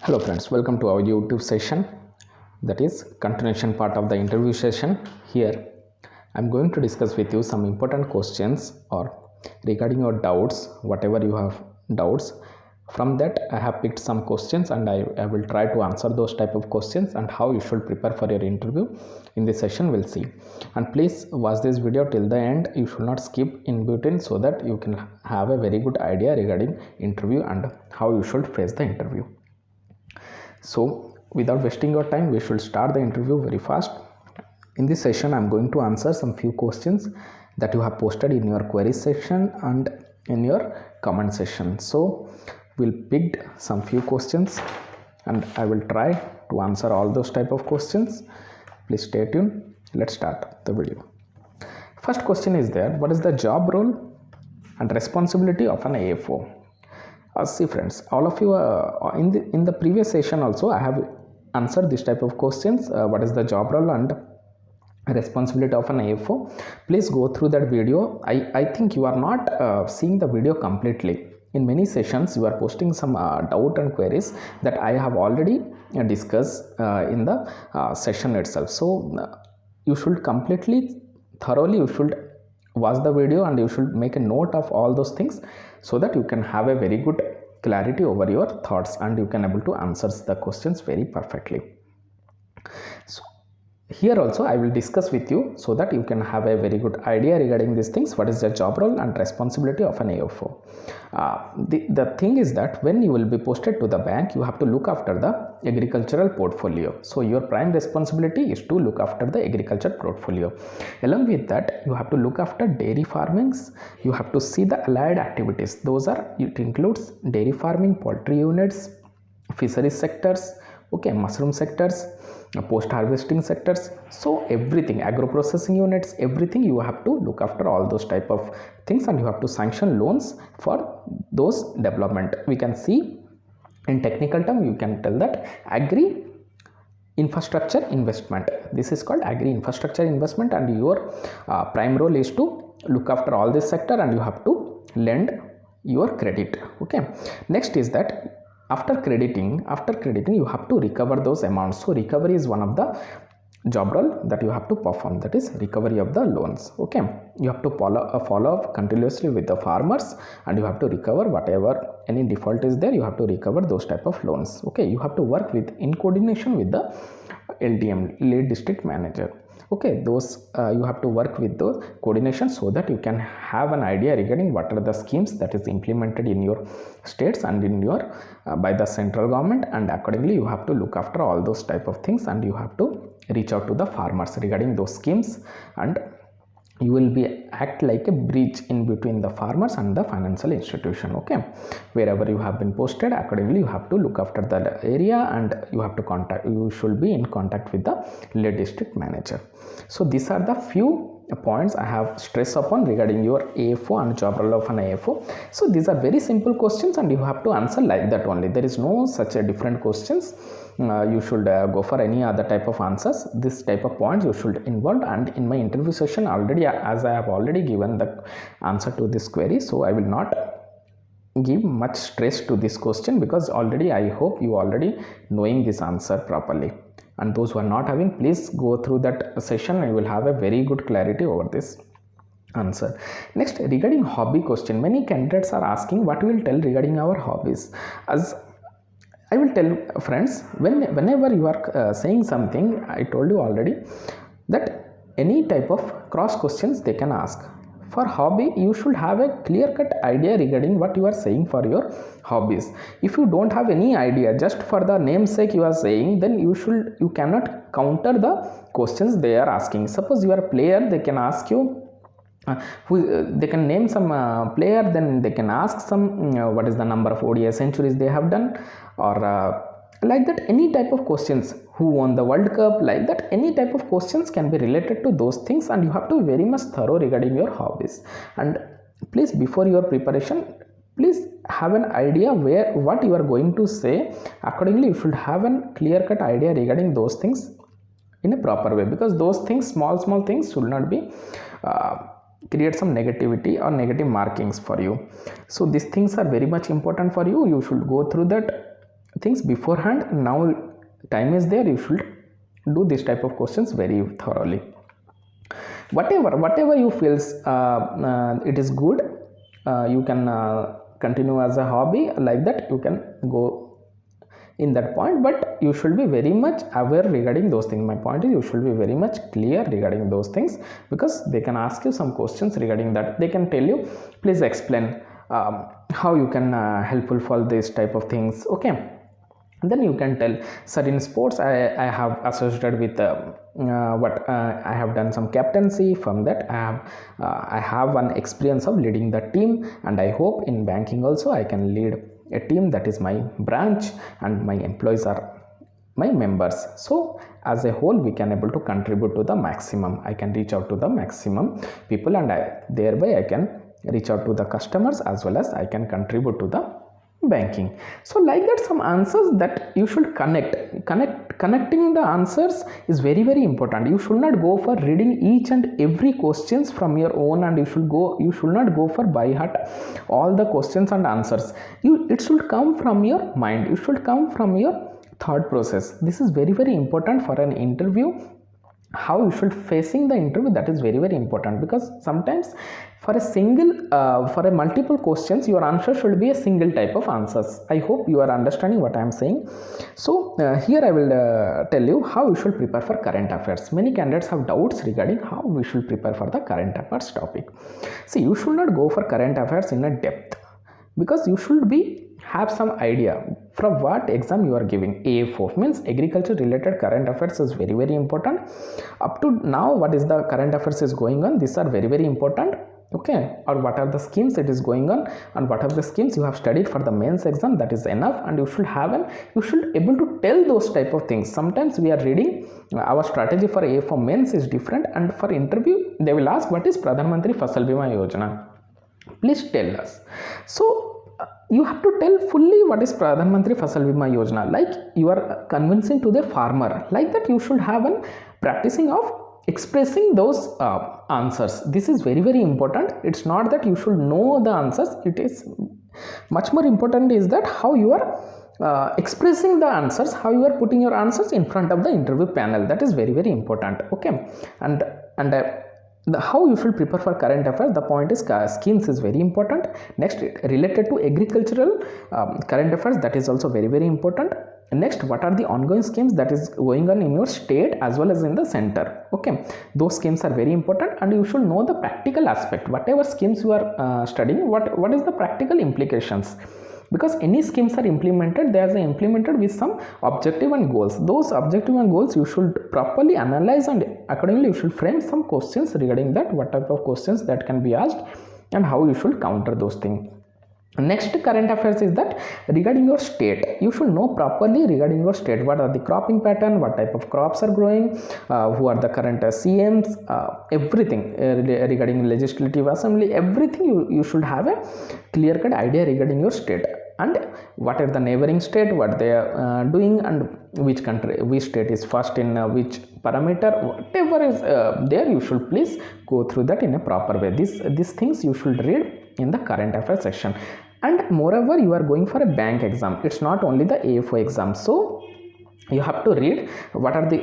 Hello friends, welcome to our YouTube session, that is continuation part of the interview session. Here I am going to discuss with you some important questions or regarding your doubts, whatever you have doubts. From that I have picked some questions and I will try to answer those type of questions, and how you should prepare for your interview in this session we'll see. And please watch this video till the end. You should not skip in between, so that you can have a very good idea regarding interview and how you should face the interview. So without wasting your time, we should start the interview very fast. In this session I am going to answer some few questions that you have posted in your query section and in your comment section. So we'll pick some few questions and I will try to answer all those type of questions. Please stay tuned. Let's start the video. First question is there: what is the job role and responsibility of an AFO? See friends, all of you in the previous session also I have answered this type of questions. What is the job role and responsibility of an AFO? Please go through that video. I think you are not seeing the video completely. In many sessions you are posting some doubt and queries that I have already discussed in the session itself. So you should completely thoroughly you should watch the video and you should make a note of all those things, so that you can have a very good clarity over your thoughts and you can able to answer the questions very perfectly. So here also I will discuss with you, so that you can have a very good idea regarding these things. What is the job role and responsibility of an AFO? The thing is that when you will be posted to the bank, you have to look after the agricultural portfolio. So your prime responsibility is to look after the agriculture portfolio. Along with that, you have to look after dairy farmings. You have to see the allied activities. It includes dairy farming, poultry units, fisheries sectors, okay, mushroom sectors, post harvesting sectors. So everything, agro processing units, everything, you have to look after all those type of things, and you have to sanction loans for those development. We can see in technical term, you can tell that agri infrastructure investment. This is called agri infrastructure investment, and your prime role is to look after all this sector, and you have to lend your credit. Okay, next is that after crediting you have to recover those amounts. So recovery is one of the job role that you have to perform, that is recovery of the loans. Okay, you have to follow up continuously with the farmers, and you have to recover whatever any default is there. You have to recover those type of loans. Okay, you have to work in coordination with the LDM, lead district manager. Okay, those you have to work with the coordination, so that you can have an idea regarding what are the schemes that is implemented in your states and in your by the central government, and accordingly you have to look after all those type of things, and you have to reach out to the farmers regarding those schemes, and you will be act like a bridge in between the farmers and the financial institution. Okay, wherever you have been posted, accordingly you have to look after the area, and you should be in contact with the lead district manager. So these are the few points I have stressed upon regarding your AFO and job role of an AFO. So these are very simple questions, and you have to answer like that only. There is no such a different questions. You should go for any other type of answers. This type of points you should involve, and in my interview session already, as I have already given the answer to this query, so I will not give much stress to this question, because already I hope you already knowing this answer properly. And those who are not having, please go through that session and you will have a very good clarity over this answer. Next, regarding hobby question, many candidates are asking what we will tell regarding our hobbies. As I will tell friends, whenever you are saying something, I told you already that any type of cross questions they can ask. For hobby, you should have a clear-cut idea regarding what you are saying for your hobbies. If you don't have any idea, just for the namesake you are saying, then you cannot counter the questions they are asking. Suppose you are a player, they can ask you they can name some player, then they can ask some what is the number of ODI centuries they have done, or like that, any type of questions, who won the World Cup, like that, any type of questions can be related to those things, and you have to be very much thorough regarding your hobbies. And please, before your preparation, please have an idea what you are going to say. Accordingly, you should have a clear-cut idea regarding those things in a proper way, because those things, small things, should not be create some negativity or negative markings for you. So these things are very much important for you. You should go through that things beforehand. Now time is there, you should do this type of questions very thoroughly. Whatever you feels it is good, you can continue as a hobby, like that you can go in that point, but you should be very much aware regarding those things. My point is, you should be very much clear regarding those things, because they can ask you some questions regarding that. They can tell you, please explain how you can helpful for this type of things. Okay, then you can tell, sir, in sports I have associated with I have done some captaincy. From that I have an experience of leading the team, and I hope in banking also I can lead a team that is my branch, and my employees are my members. So as a whole we can able to contribute to the maximum. I can reach out to the maximum people, and thereby I can reach out to the customers, as well as I can contribute to the banking. So like that, some answers that you should connecting the answers is very important. You should not go for reading each and every questions from your own, and you should not go for by heart all the questions and answers. It should come from your mind, it should come from your thought process. This is very important for an interview. How you should facing the interview, that is very important, because sometimes for a multiple questions your answer should be a single type of answers. I hope you are understanding what I am saying. So here I will tell you how you should prepare for current affairs. Many candidates have doubts regarding how we should prepare for the current affairs topic. See, you should not go for current affairs in a depth, because you should have some idea from what exam you are giving. AFO means agriculture related current affairs is very important. Up to now, what is the current affairs is going on, these are very important. Okay, or what are the schemes it is going on, and what are the schemes you have studied for the mains exam, that is enough. And you should able to tell those type of things. Sometimes we are reading, our strategy for AFO mains is different, and for interview they will ask, what is Pradhan Mantri Fasal Bima Yojana, please tell us. So you have to tell fully what is Pradhan Mantri Fasal Bima Yojana, like you are convincing to the farmer. Like that you should have a practicing of expressing those answers. This is very important. It's not that you should know the answers, it is much more important is that how you are expressing the answers, how you are putting your answers in front of the interview panel. That is very important. Okay, and how you should prepare for current affairs, the point is schemes is very important. Next, related to agricultural current affairs, that is also very important. Next, what are the ongoing schemes that is going on in your state as well as in the center. Okay, those schemes are very important, and you should know the practical aspect. Whatever schemes you are studying, what is the practical implications, because any schemes are implemented, they are implemented with some objective and goals. Those objective and goals you should properly analyze, and accordingly you should frame some questions regarding that, what type of questions that can be asked, and how you should counter those things. Next current affairs is that regarding your state, you should know properly regarding your state, what are the cropping pattern, what type of crops are growing, who are the current CMs, everything regarding legislative assembly, everything you should have a clear cut idea regarding your state, and what are the neighboring state, what they are doing, and which state is first in which parameter, whatever is there, you should please go through that in a proper way. These things you should read in the current affairs section. And moreover, you are going for a bank exam, it's not only the AFO exam, so you have to read what are the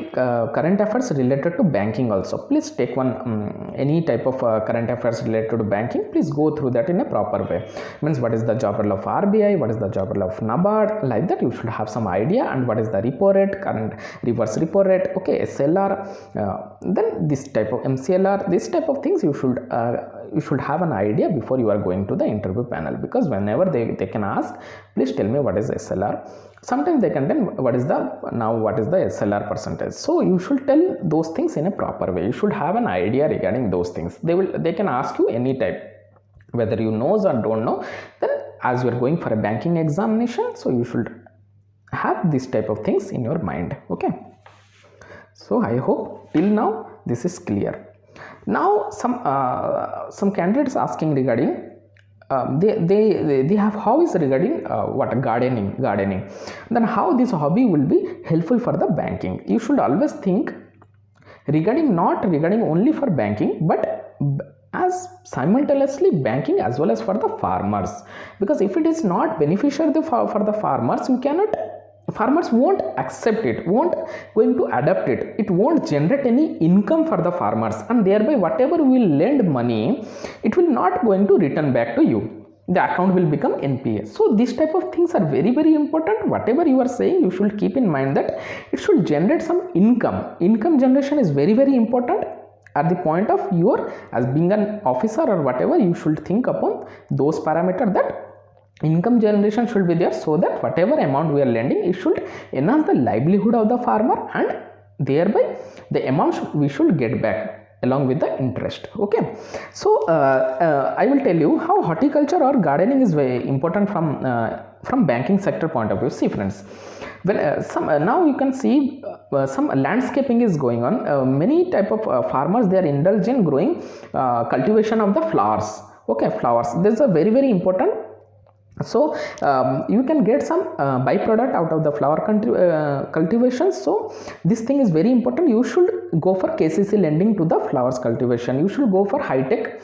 current affairs related to banking also. Please take one any type of current affairs related to banking, please go through that in a proper way. Means what is the job role of RBI, what is the job role of NABARD, like that you should have some idea, and what is the repo rate, current reverse repo rate, okay, SLR, then this type of MCLR, this type of things you should have an idea before you are going to the interview panel, because whenever they can ask, please tell me what is SLR. Sometimes they can tell what is the SLR percentage. So you should tell those things in a proper way. You should have an idea regarding those things. They can ask you any type, whether you know or don't know. Then as you are going for a banking examination, so you should have this type of things in your mind. Okay, so I hope till now this is clear. Now some candidates asking regarding they have how is regarding what gardening, then how this hobby will be helpful for the banking. You should always think regarding not regarding only for banking, but as simultaneously banking as well as for the farmers, because if it is not beneficial for the farmers, you cannot farmers won't accept it, won't going to adapt it. It won't generate any income for the farmers, and thereby whatever will lend money, it will not going to return back to you. The account will become NPA. So this type of things are very, very important. Whatever you are saying, you should keep in mind that it should generate some income. Income generation is very, very important. At the point of your as being an officer or whatever, you should think upon those parameters, that income generation should be there, so that whatever amount we are lending, it should enhance the livelihood of the farmer, and thereby the amount we should get back along with the interest. Okay, so I will tell you how horticulture or gardening is very important from banking sector point of view. See friends, when now you can see some landscaping is going on. Many type of farmers, they are indulged in growing cultivation of the flowers. Okay, flowers, this is a very, very important. So you can get some byproduct out of the flower cultivation. So this thing is very important. You should go for KCC lending to the flowers cultivation. You should go for high-tech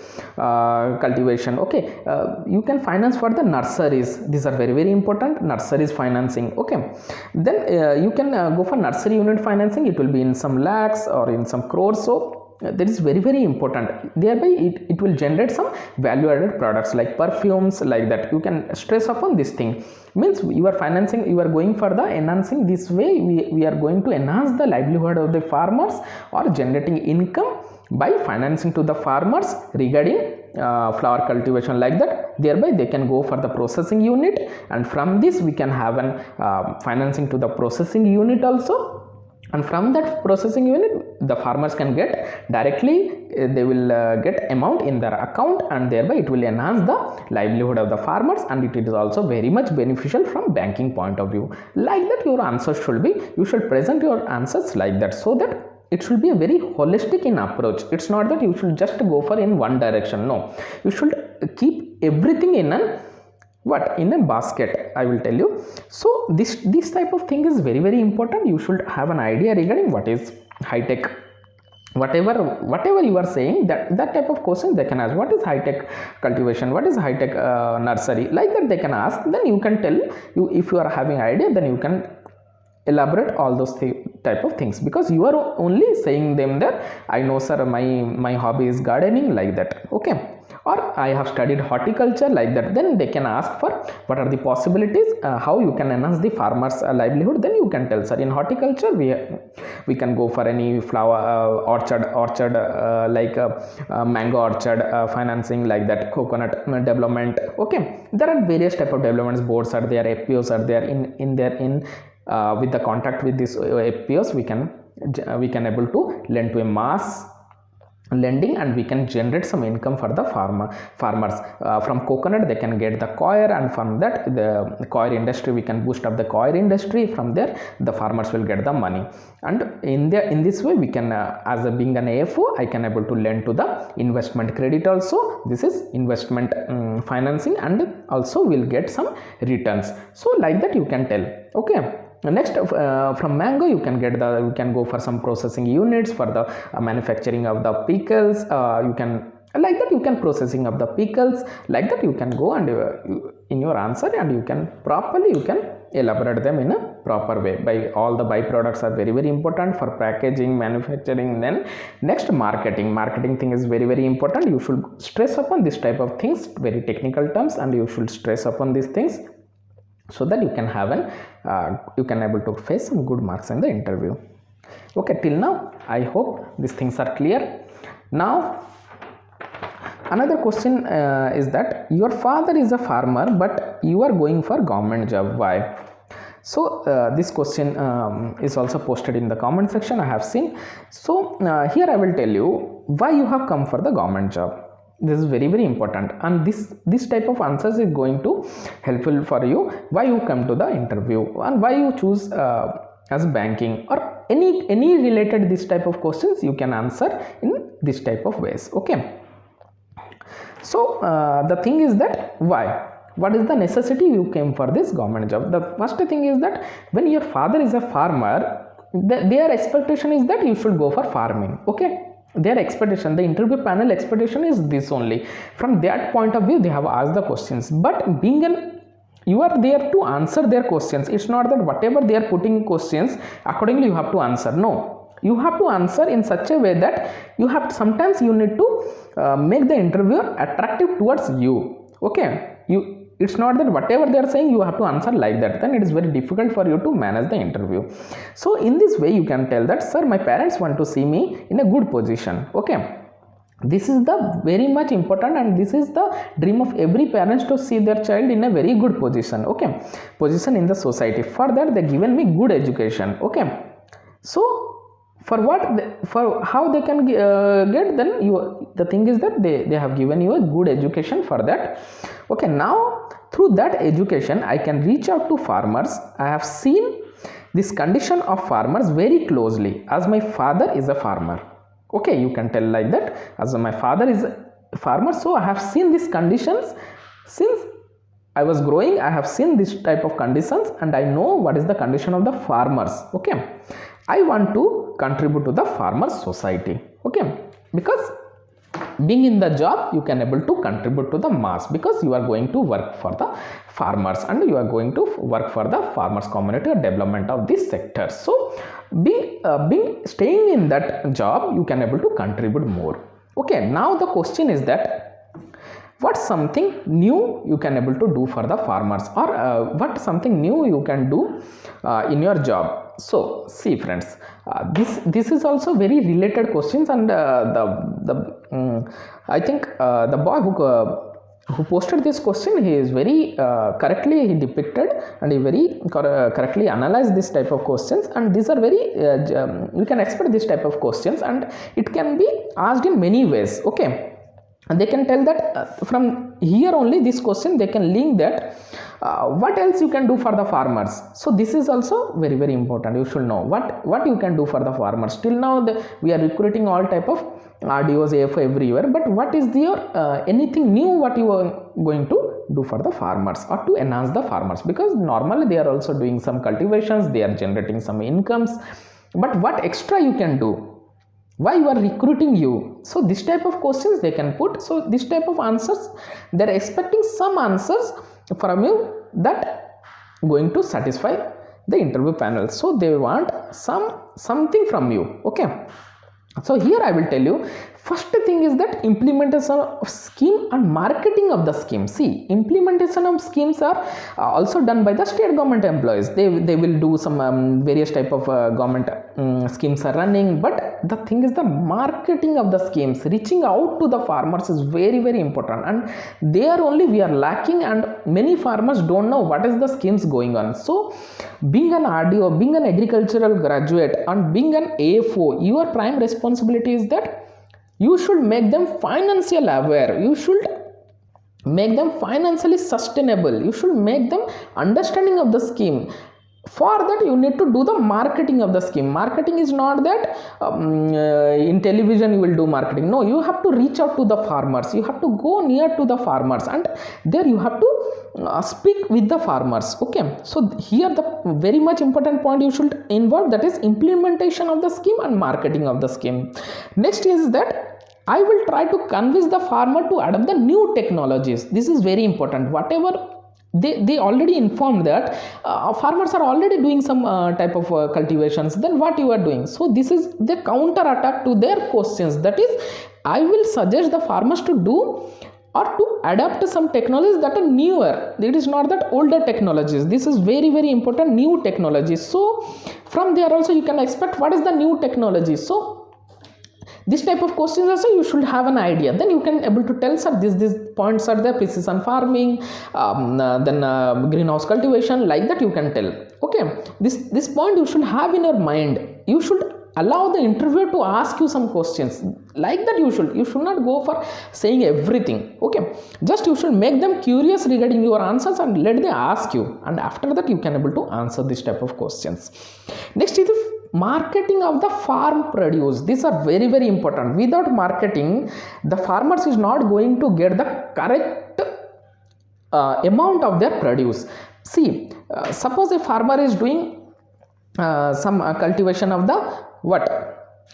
cultivation. Okay, you can finance for the nurseries. These are very, very important. Nurseries financing. Okay, then you can go for nursery unit financing. It will be in some lakhs or in some crores. So that is very, very important. Thereby it will generate some value added products like perfumes, like that. You can stress upon this thing. Means you are financing, you are going for the enhancing. This way we are going to enhance the livelihood of the farmers, or generating income by financing to the farmers regarding flower cultivation, like that. Thereby they can go for the processing unit, and from this we can have an financing to the processing unit also. And from that processing unit, the farmers can get directly, they will get amount in their account, and thereby it will enhance the livelihood of the farmers, and it is also very much beneficial from banking point of view. Like that your answers should be, you should present your answers like that, so that it should be a very holistic in approach. It's not that you should just go for in one direction. No, you should keep everything in a basket, I will tell you. So this type of thing is very, very important. You should have an idea regarding what is high tech. Whatever you are saying, that type of question they can ask. What is high tech cultivation? What is high tech nursery? Like that they can ask. Then you can tell, you if you are having idea, then you can elaborate all those type of things, because you are only saying them that I know sir, my hobby is gardening, like that. Okay, or I have studied horticulture, like that. Then they can ask for what are the possibilities, how you can enhance the farmers livelihood. Then you can tell, sir, in horticulture we can go for any flower orchard like mango orchard financing, like that. Coconut development. Okay, there are various type of developments. Boards are there, FPOs are there. In with the contact with this FPOs, we can able to lend to a mass lending, and we can generate some income for the farmers. From coconut they can get the coir, and from that the coir industry, we can boost up the coir industry. From there the farmers will get the money, and in this way we can as being an AFO, I can able to lend to the investment credit also. This is investment financing, and also will get some returns. So like that you can tell. Okay, next from mango you can go for some processing units for the manufacturing of the pickles. You can, like that, you can processing of the pickles, like that. You can go and in your answer, and you can properly elaborate them in a proper way. By all the byproducts are very, very important for packaging, manufacturing. Then next, marketing thing is very, very important. You should stress upon this type of things, very technical terms, and you should stress upon these things, so that you can have you can able to face some good marks in the interview. Okay, till now I hope these things are clear. Now another question is that your father is a farmer, but you are going for government job. Why? So this question is also posted in the comment section, I have seen. So here I will tell you why you have come for the government job. This is very, very important, and this type of answers is going to helpful for you. Why you come to the interview, and why you choose as banking, or any related this type of questions you can answer in this type of ways. Okay, so the thing is that what is the necessity you came for this government job? The first thing is that when your father is a farmer, their expectation is that you should go for farming. Okay, their expectation, the interview panel expectation is this only. From that point of view they have asked the questions. But being an you are there to answer their questions. It's not that whatever they are putting questions accordingly you have to answer. No, you have to answer in such a way that you have, sometimes you need to make the interviewer attractive towards you. Okay, it's not that whatever they are saying you have to answer like that, then it is very difficult for you to manage the interview. So in this way you can tell that, sir, my parents want to see me in a good position. Okay, this is the very much important, and this is the dream of every parents, to see their child in a very good position. Okay, position in the society. For that they given me good education. Okay, so for what, for how they can get, then the thing is that they have given you a good education for that. Okay, now through that education I can reach out to farmers. I have seen this condition of farmers very closely, as my father is a farmer. Okay, you can tell like that, as my father is a farmer, so I have seen these conditions since I was growing. I have seen this type of conditions and I know what is the condition of the farmers. Okay, I want to contribute to the farmers society. Okay, because being in the job you can able to contribute to the mass, because you are going to work for the farmers and you are going to work for the farmers community or development of this sector. So staying in that job you can able to contribute more. Okay, now the question is that what's something new you can able to do for the farmers, or what something new you can do in your job. So see friends, this is also very related questions, and I think the boy who posted this question, he is very correctly he depicted and he very correctly analyzed this type of questions, and these are very you can expect this type of questions and it can be asked in many ways. Okay, and they can tell that from here only this question they can link that what else you can do for the farmers. So this is also very very important. You should know what you can do for the farmers. Till now we are recruiting all type of RDOs, AFO everywhere, but what is your anything new what you are going to do for the farmers or to enhance the farmers, because normally they are also doing some cultivations, they are generating some incomes, but what extra you can do, why you are recruiting you. So this type of questions they can put. So this type of answers, they are expecting some answers from you that going to satisfy the interview panel. So they want something from you. Okay, so here I will tell you, first thing is that implementation of scheme and marketing of the scheme. See, implementation of schemes are also done by the state government employees. They will do some various type of government schemes are running, but the thing is the marketing of the schemes, reaching out to the farmers is very very important, and there only we are lacking, and many farmers don't know what is the schemes going on. So being an RDO, being an agricultural graduate and being an AFO, your prime responsibility is that you should make them financially aware, you should make them financially sustainable, you should make them understanding of the scheme. For that you need to do the marketing of the scheme. Marketing is not that in television you will do marketing. No, you have to reach out to the farmers, you have to go near to the farmers, and there you have to speak with the farmers. Okay, so here the very much important point you should involve, that is implementation of the scheme and marketing of the scheme. Next is that I will try to convince the farmer to adopt the new technologies. This is very important. Whatever they already informed that farmers are already doing some type of cultivations, then what you are doing. So this is the counter attack to their questions, that is I will suggest the farmers to do or to adapt some technologies that are newer. It is not that older technologies. This is very very important, new technologies. So from there also you can expect what is the new technology. So this type of questions also you should have an idea, then you can able to tell, sir, these points are there, precision farming, then greenhouse cultivation, like that you can tell. Okay, this point you should have in your mind. You should allow the interviewer to ask you some questions, like that you should not go for saying everything. Okay, just you should make them curious regarding your answers and let them ask you, and after that you can able to answer this type of questions. Next is the marketing of the farm produce. These are very very important. Without marketing, the farmers is not going to get the correct amount of their produce. See, suppose a farmer is doing some cultivation of the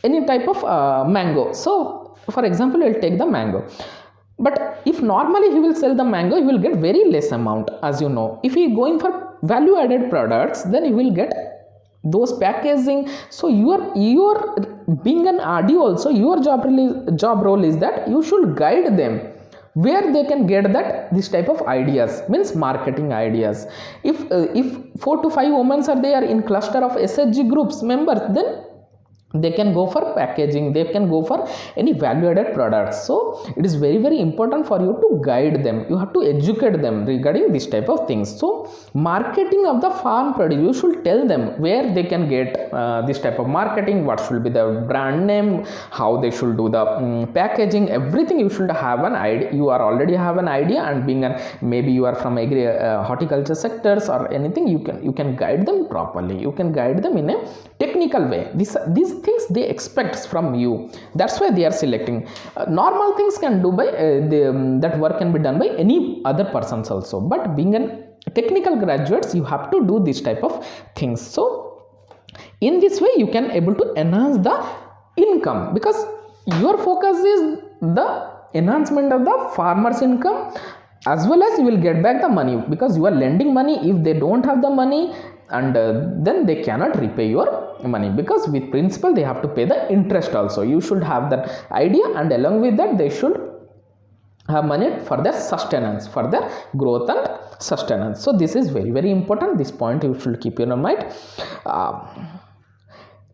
any type of mango. So for example, we'll take the mango. But if normally he will sell the mango, he will get very less amount, as you know. If he going for value added products, then he will get those packaging. So your being an RD also, your job role is that you should guide them where they can get this type of ideas, means marketing ideas. If 4 to 5 women are there in cluster of SHG groups members, then they can go for packaging, they can go for any value added products. So it is very, very important for you to guide them, you have to educate them regarding this type of things. So marketing of the farm produce, you should tell them where they can get this type of marketing, what should be the brand name, how they should do the packaging, everything. You should have an idea, you are already have an idea, and being maybe you are from agri horticulture sectors or anything, you can guide them properly, you can guide them in a technical way. These things they expect from you, that's why they are selecting. Normal things can do by that work can be done by any other persons also, but being an technical graduates, you have to do this type of things. So in this way you can able to enhance the income, because your focus is the enhancement of the farmers income, as well as you will get back the money, because you are lending money. If they don't have the money, and then they cannot repay your money, because with principal they have to pay the interest also. You should have that idea, and along with that they should have money for their sustenance, for their growth and sustenance. So this is very, very important. This point you should keep in your mind.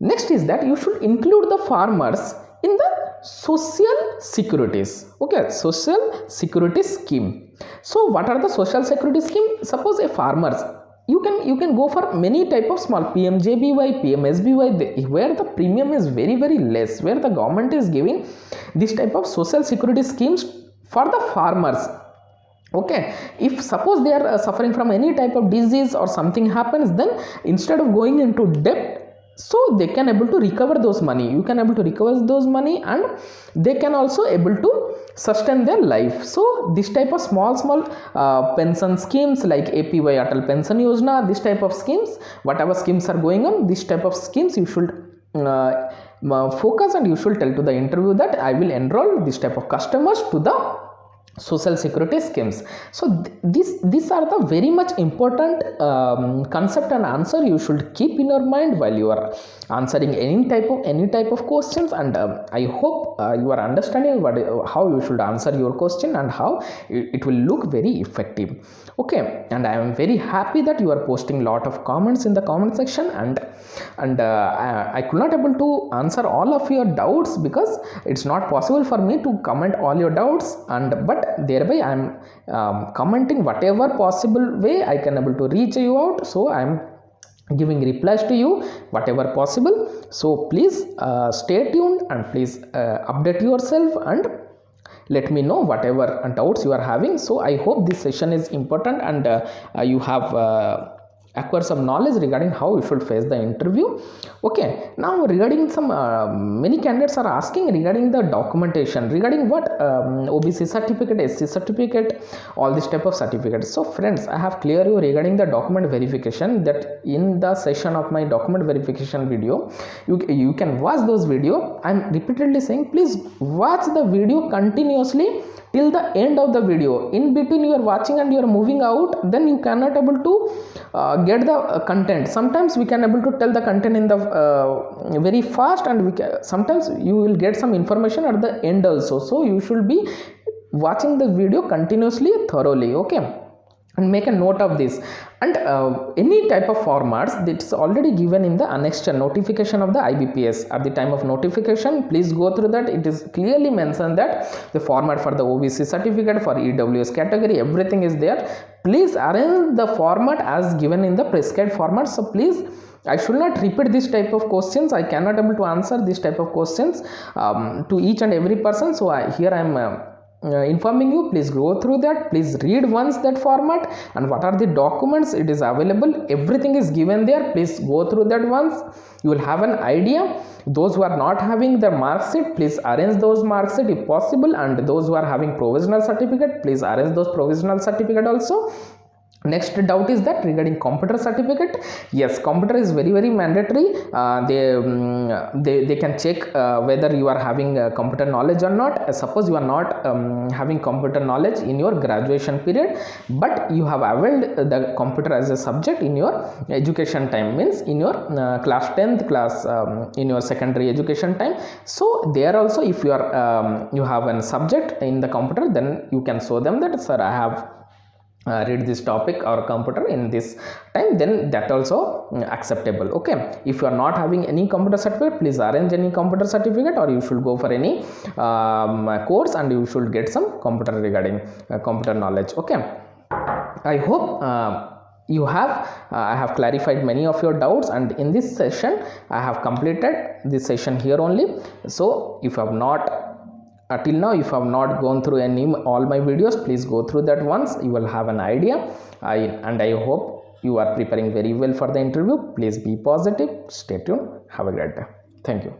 Next is that you should include the farmers in the social securities. Okay, social security scheme. So what are the social security scheme? Suppose a farmers, you can go for many type of small PMJBY, PMSBY, where the premium is very, very less, where the government is giving this type of social security schemes for the farmers. Okay, if suppose they are suffering from any type of disease or something happens, then instead of going into debt, so they can able to recover those money, you can able to recover those money, and they can also able to sustain their life. So this type of small pension schemes like APY, Atal Pension Yojana, this type of schemes, whatever schemes are going on, this type of schemes you should focus, and you should tell to the interview that I will enroll this type of customers to the social security schemes. So these are the very much important concept and answer you should keep in your mind while you are answering any type of questions. And I hope you are understanding how you should answer your question and how it will look very effective. Okay, and I am very happy that you are posting lot of comments in the comment section, and I could not able to answer all of your doubts, because it's not possible for me to comment all your doubts, but thereby I am commenting whatever possible way I can able to reach you out. So I am giving replies to you whatever possible. So please stay tuned, and please update yourself and let me know whatever doubts you are having. So I hope this session is important, and you have acquire some knowledge regarding how you should face the interview. Okay, now regarding some many candidates are asking regarding the documentation, regarding what OBC certificate, SC certificate, all this type of certificates. So friends, I have cleared you regarding the document verification, that in the session of my document verification video, you can watch those video. I am repeatedly saying, please watch the video continuously till the end of the video. In between you are watching and you are moving out, then you cannot able to get the content. Sometimes we can able to tell the content in the very fast, and sometimes you will get some information at the end also. So you should be watching the video continuously, thoroughly. Okay, and make a note of this. And any type of formats that's already given in the annexed notification of the IBPS. At the time of notification, please go through that. It is clearly mentioned that the format for the OBC certificate, for EWS category, everything is there. Please arrange the format as given in the prescribed format. So please, I should not repeat this type of questions. I cannot able to answer this type of questions to each and every person. So here I am informing you, please go through that, please read once that format, and what are the documents it is available, everything is given there. Please go through that once, you will have an idea. Those who are not having the mark sheet, please arrange those mark sheet if possible, and those who are having provisional certificate, please arrange those provisional certificate also. Next doubt is that regarding computer certificate. Yes, computer is very mandatory. They can check whether you are having computer knowledge or not. Suppose you are not having computer knowledge in your graduation period, but you have availed the computer as a subject in your education time, means in your class 10th class, in your secondary education time. So there also, if you are you have a subject in the computer, then you can show them that, sir, I have read this topic or computer in this time, then that also acceptable. Okay, if you are not having any computer certificate, please arrange any computer certificate, or you should go for any course and you should get some computer regarding computer knowledge. Okay, I hope you have I have clarified many of your doubts, and in this session I have completed this session here only. So if you have not till now, if you have not gone through all my videos, please go through that once. You will have an idea. I hope you are preparing very well for the interview. Please be positive, stay tuned, have a great day. Thank you.